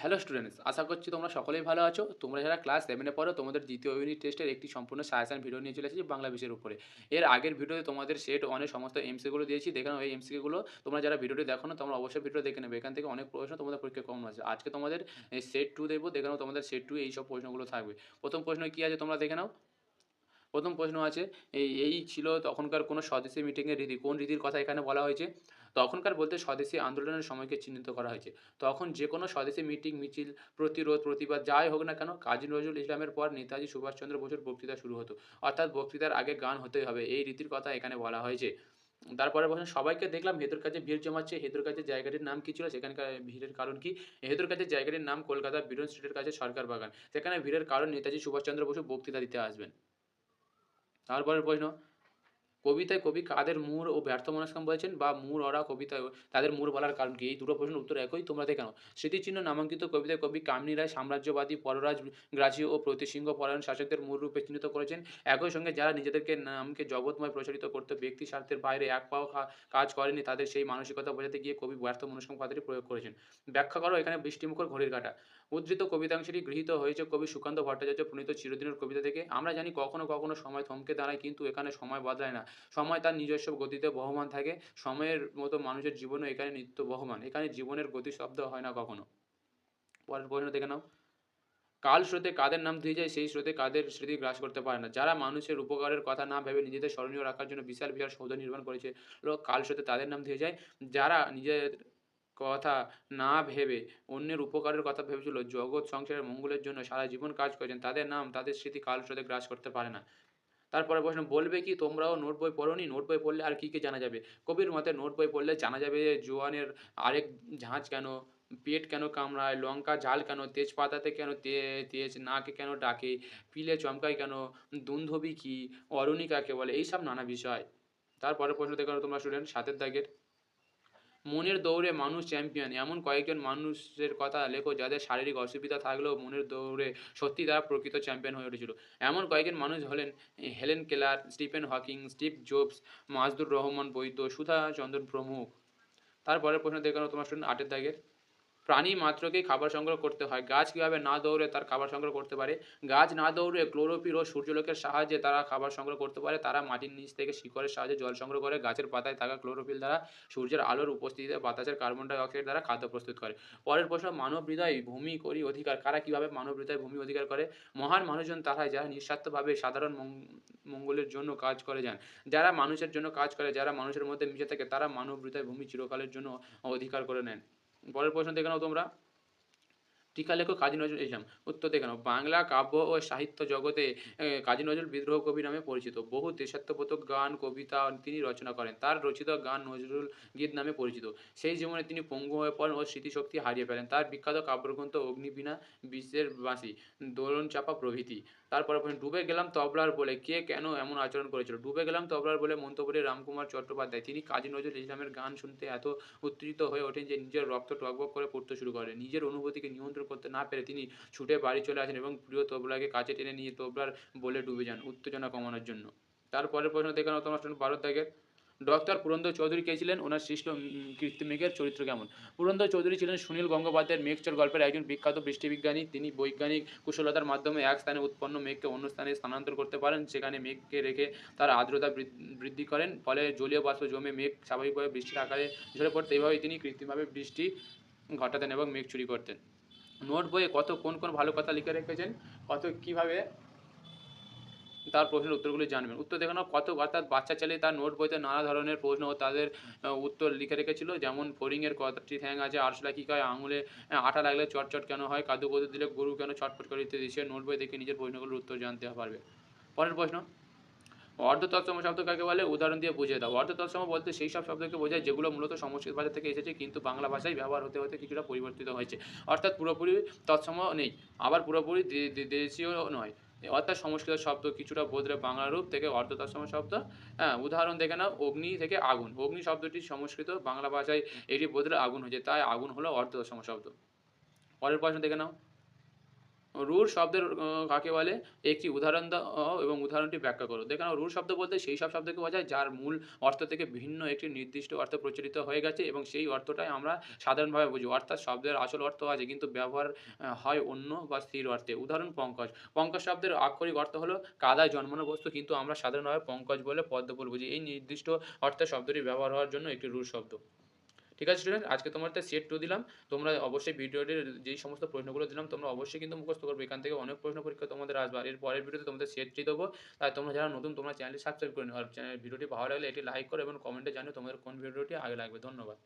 Hello students, আশা করছি তোমরা সকলেই ভালো আছো। তোমরা যারা ক্লাস 7 এ পড়ো তোমাদের দ্বিতীয় ইউনিট টেস্টের একটি সম্পূর্ণ সাজেশন ভিডিও নিয়ে চলে এসেছি বাংলা বিষয়ের উপরে। এর আগের ভিডিওতে তোমাদের সেট 1 এর সমস্ত এমসিকিউ গুলো দিয়েছি। দেখে নাও এই এমসিকিউ গুলো তোমরা যারা ভিডিওটি দেখোনি তোমরা অবশ্যই ভিডিও দেখে নেবে। এখান থেকে অনেক প্রশ্ন তোমাদের পরীক্ষায় কমন আছে। আজকে তোমাদের সেট 2 দেব। দেখে নাও তোমাদের সেট 2 এ এইসব প্রশ্নগুলো থাকবে। প্রথম প্রশ্ন কি আছে তোমরা দেখে নাও। প্রথম প্রশ্ন আছে এই ছিল তখনকার কোনো স্বদেশী মিটিংয়ের রীতি। কোন রীতির কথা এখানে বলা হয়েছে? তখনকার বলতে স্বদেশী আন্দোলনের সময়কে চিহ্নিত করা হয়েছে। তখন যে কোনো স্বদেশী মিটিং, মিছিল, প্রতিরোধ, প্রতিবাদ যাই হোক না কেন কাজী নজরুল ইসলামের পর নেতাজি সুভাষচন্দ্র বসুর বক্তৃতা শুরু হতো। অর্থাৎ বক্তৃতার আগে গান হতেই হবে। এই রীতির কথা এখানে বলা হয়েছে। তারপরের প্রশ্ন সবাইকে দেখলাম হেতুর কাছে ভিড় জমাচ্ছে। হেতুর কাছে জায়গাটির নাম কি ছিল? সেখানকার ভিড়ের কারণ কি? হেতুর কাছে জায়গাটির নাম কলকাতার বিরন স্ট্রিটের কাছে সরকার বাগান। সেখানে ভিড়ের কারণ নেতাজি সুভাষচন্দ্র বসু বক্তৃতা দিতে আসবেন। তারপরের প্রশ্ন, কবিতায় কবি কাদের মূঢ় ও ব্যর্থ মনস্কাম বলেছেন বা মূঢ়রা কবিতায় তাদের মূঢ় বলার কারণ কি? এই দুটো প্রশ্নের উত্তর একই, তোমরা দেখে নাও। স্মৃতিচিহ্ন নামাঙ্কিত কবিতায় কবি কামিনী রায় সাম্রাজ্যবাদী, পররাজগ্রাসী ও প্রতিসিংহ পরায়ণ শাসকদের মূল রূপে চিহ্নিত করেছেন। একই সঙ্গে যারা নিজেদেরকে নামকে জগৎময় প্রসারিত করতে ব্যক্তি স্বার্থের বাইরে এক পাও কাজ করেনি তাদের সেই মানসিকতা বোঝাতে গিয়ে কবি ব্যর্থ মনস্কাম কথাটি প্রয়োগ করেছেন। ব্যাখ্যা করো এখানে বৃষ্টিমুখর ঘড়ির কাঁটা। উদ্ধৃত কবিতাংশটি গৃহীত হয়েছে কবি সুকান্ত ভট্টাচার্য প্রণীত চিরদিনের কবিতা থেকে। আমরা জানি কখনো কখনো সময় থমকে দাঁড়ায় কিন্তু এখানে সময় বদলায় না। সময় তার নিজস্ব গতিতে বহমান থাকে। সময়ের মতো মানুষের জীবনও এখানে নিত্য বহমান। এখানে জীবনের গতি শব্দ হয় না কখনো। পরের প্রশ্ন দেখে নাও। কাল স্রোতে কাদের নাম ধুয়ে যায় সেই স্রোতে কাদের স্মৃতি গ্রাস করতে পারে না। যারা মানুষের উপকারের কথা না ভেবে নিজেদের স্মরণীয় রাখার জন্য বিশাল বিশাল সৌধ নির্মাণ করেছে কাল স্রোতে তাদের নাম ধুয়ে যায়। যারা নিজের কথা না ভেবে অন্যের উপকারের কথা ভেবেছিল জগৎ সংসারের মঙ্গলের জন্য সারা জীবন কাজ করেছেন তাদের নাম তাদের স্মৃতি কাল স্রোতে গ্রাস করতে পারে না। তারপরের প্রশ্ন, বলবে কি তোমরাও নোট বই পড়োনি? নোট বই পড়লে আর কি জানা যাবে? কবির মতে নোট বই পড়লে জানা যাবে যে জোয়ানের আরেক ঝাঁজ কেন, পেট কেন কামড়ায়, লঙ্কা ঝাল কেন, তেজপাতাতে কেন তেজ নাকে কেন ডাকে, পিলে চমকায় কেন, দুন্ধবি কি, অরুণী কাকে বলে, এইসব নানা বিষয়। তারপরের প্রশ্ন দেখো তোমরা স্টুডেন্ট ৭ এর দাগের। মনের দৌড়ে মানুষ চ্যাম্পিয়ন এমন কয়েকজন মানুষের কথা লেখো যাদের শারীরিক অসুবিধা থাকলেও মনের দৌড়ে সত্যি তারা প্রকৃত চ্যাম্পিয়ন হয়ে উঠেছিল। এমন কয়েকজন মানুষ হলেন Helen Keller, Stephen Hawking, Steve Jobs, Majdur Rahman Baidya, Sudha Chandran প্রমুখ। তারপরের প্রশ্ন দেখে নাও তোমার স্টুডেন্ট ৮ এর দাগের। প্রাণী মাত্রকেই খাবার সংগ্রহ করতে হয়। গাছ কীভাবে না দৌড়ে তার খাবার সংগ্রহ করতে পারে? গাছ না দৌড়ে ক্লোরোফিল ও সূর্যালোকের সাহায্যে তারা খাবার সংগ্রহ করতে পারে। তারা মাটির নিচ থেকে শিকড়ের সাহায্যে জল সংগ্রহ করে। গাছের পাতায় থাকা ক্লোরোফিল দ্বারা সূর্যের আলোর উপস্থিতিতে বাতাসের কার্বন ডাই অক্সাইড দ্বারা খাদ্য প্রস্তুত করে। পরের প্রশ্ন, মানব হৃদয় ভূমি করি অধিকার। কারা কীভাবে মানব হৃদয় ভূমি অধিকার করে? মহান মানুষজন তারাই যারা নিঃস্বার্থভাবে সাধারণ মঙ্গলের জন্য কাজ করে যান। যারা মানুষের জন্য কাজ করে, যারা মানুষের মধ্যে মিশে থাকে তারা মানব হৃদয় ভূমি চিরকালের জন্য অধিকার করে নেন। পরের প্রশ্ন দেখে নাও তোমরা। টিকা লেখক কাজী নজরুল ইসলাম। উত্তর দেখে নাও। বাংলা কাব্য ও সাহিত্য জগতে কাজী নজরুল বিদ্রোহ কবি নামে পরিচিত। বহু দেশাত্মবোধক গান, কবিতা তিনি রচনা করেন। তার রচিত গান নজরুল গীত নামে পরিচিত। সেই জীবনে তিনি পঙ্গু হয়ে পড়েন ও স্মৃতিশক্তি হারিয়ে ফেলেন। তার বিখ্যাত কাব্যগ্রন্থ অগ্নিবীণা, বিষের বাঁশি, দোলন চাঁপা প্রভৃতি। তারপরে বলেন, ডুবে গেলাম তবলার বলে কে কেন এমন আচরণ করেছিল? ডুবে গেলাম তবলার বলে মন্তব্যে রামকুমার চট্টোপাধ্যায়। তিনি কাজী নজরুল ইসলামের গান শুনতে এত উত্তেজিত হয়ে ওঠেন যে নিজের রক্ত টগবগ করে পড়তে শুরু করে। নিজের অনুভূতিকে নিয়ন্ত্রণ করতে না পেরে তিনি ছুটে বাড়ি চলে আসেন এবং প্রিয় তবলাকে কাছে টেনে নিয়ে তবলার বলে ডুবে যান উত্তেজনা কমানোর জন্য। তারপরের প্রশ্ন দেখে নাও তোমার স্টুডেন্ট ১২ দাগের। ডক্টর পুরন্দর চৌধুরী কে ছিলেন? ওনার সৃষ্ট কীর্তি মেঘের চরিত্র কেমন? পুরন্দর চৌধুরী ছিলেন সুনীল গঙ্গোপাধ্যায়ের মেঘচর গল্পের একজন বিখ্যাত বৃষ্টিবিজ্ঞানী। তিনি বৈজ্ঞানিক কুশলতার মাধ্যমে এক স্থানে উৎপন্ন মেঘকে অন্য স্থানে স্থানান্তর করতে পারেন। সেখানে মেঘকে রেখে তার আর্দ্রতা বৃদ্ধি করেন। ফলে জলীয় বাষ্প জমে মেঘ স্বাভাবিকভাবে বৃষ্টির আকারে ঝরে পড়তো। এইভাবেই তিনি কৃত্রিমভাবে বৃষ্টি ঘটাতেন এবং মেঘ চুরি করতেন। নোট বইয়ে কোন ভালো কথা লিখে রেখেছেন, কীভাবে তার প্রশ্নের উত্তরগুলি জানবেন। উত্তর দেখে নাও। অর্থাৎ বাচ্চা ছেলে তার নোট বইতে নানা ধরনের প্রশ্ন ও তাদের উত্তর লিখে রেখেছিল। যেমন ফড়িংয়ের কতটি ঠ্যাং আছে, আরশোলা কী খায়, আঙুলে আঠা লাগলে চটচট কেন হয়, কাদুকতু দিলে গরু কেন ছটফট করে ইত্যাদি। সে নোট বই দেখে নিজের প্রশ্নগুলোর উত্তর জানতে পারবে। পরের প্রশ্ন, অর্ধ তৎসম শব্দ কাকে বলে? উদাহরণ দিয়ে বুঝিয়ে দাও। অর্ধ তৎসম বলতে সেই সব শব্দকে বোঝায় যেগুলো মূলত সংস্কৃত ভাষা থেকে এসেছে কিন্তু বাংলা ভাষায় ব্যবহার হতে হতে কিছুটা পরিবর্তিত হয়েছে। অর্থাৎ পুরোপুরি তৎসম নেই, আবার পুরোপুরি দেশীয় নয়। অর্থাৎ সংস্কৃত শব্দ কিছুটা বদলে বাংলা রূপ থেকে অর্ধ তৎসম শব্দ। হ্যাঁ, উদাহরণ দেখে নাও। অগ্নি থেকে আগুন। অগ্নি শব্দটি সংস্কৃত বাংলা ভাষায় এটি বদলে আগুন হয়েছে, তাই আগুন হলো অর্ধ তৎসম শব্দ। পরের প্রশ্ন দেখে নাও। রুল শব্দের কাকে বলে? একটি উদাহরণ দাও এবং উদাহরণটি ব্যাখ্যা করো। দেখে নাও রুল শব্দ বলতে সেই সব শব্দকে বোঝায় যার মূল অর্থ থেকে ভিন্ন একটি নির্দিষ্ট অর্থে প্রচলিত হয়ে গেছে এবং সেই অর্থটাই আমরা সাধারণভাবে বুঝি। অর্থাৎ শব্দের আসল অর্থ আছে কিন্তু ব্যবহার হয় অন্য বা স্থির অর্থে। উদাহরণ পঙ্কজ। পঙ্কজ শব্দের আক্ষরিক অর্থ হলো কাদায় জন্মানো বস্তু কিন্তু আমরা সাধারণভাবে পঙ্কজ বলে পদ্মফুল বুঝি। এই নির্দিষ্ট অর্থে শব্দটি ব্যবহার হওয়ার জন্য একটি রুল শব্দ। ঠিক আছে স্টুডেন্ট, আজকে তোমাদের সেট 2 দিলাম। তোমরা অবশ্যই ভিডিওটির যেই সমস্ত প্রশ্নগুলো দিলাম তোমরা অবশ্যই কিন্তু মুখস্থ করবে। এখান থেকে অনেক প্রশ্ন পরীক্ষা তোমাদের আসবে। আর এর পরের ভিডিওতে তোমাদের সেট 3 দেবো। তাই তোমরা যারা নতুন তোমরা চ্যানেলটি সাবস্ক্রাইব করে নিও। আর ভিডিওটি ভালো লাগলে এটি লাইক করো এবং কমেন্টে জানিও তোমাদের কোন ভিডিওটি আগে লাগবে। ধন্যবাদ।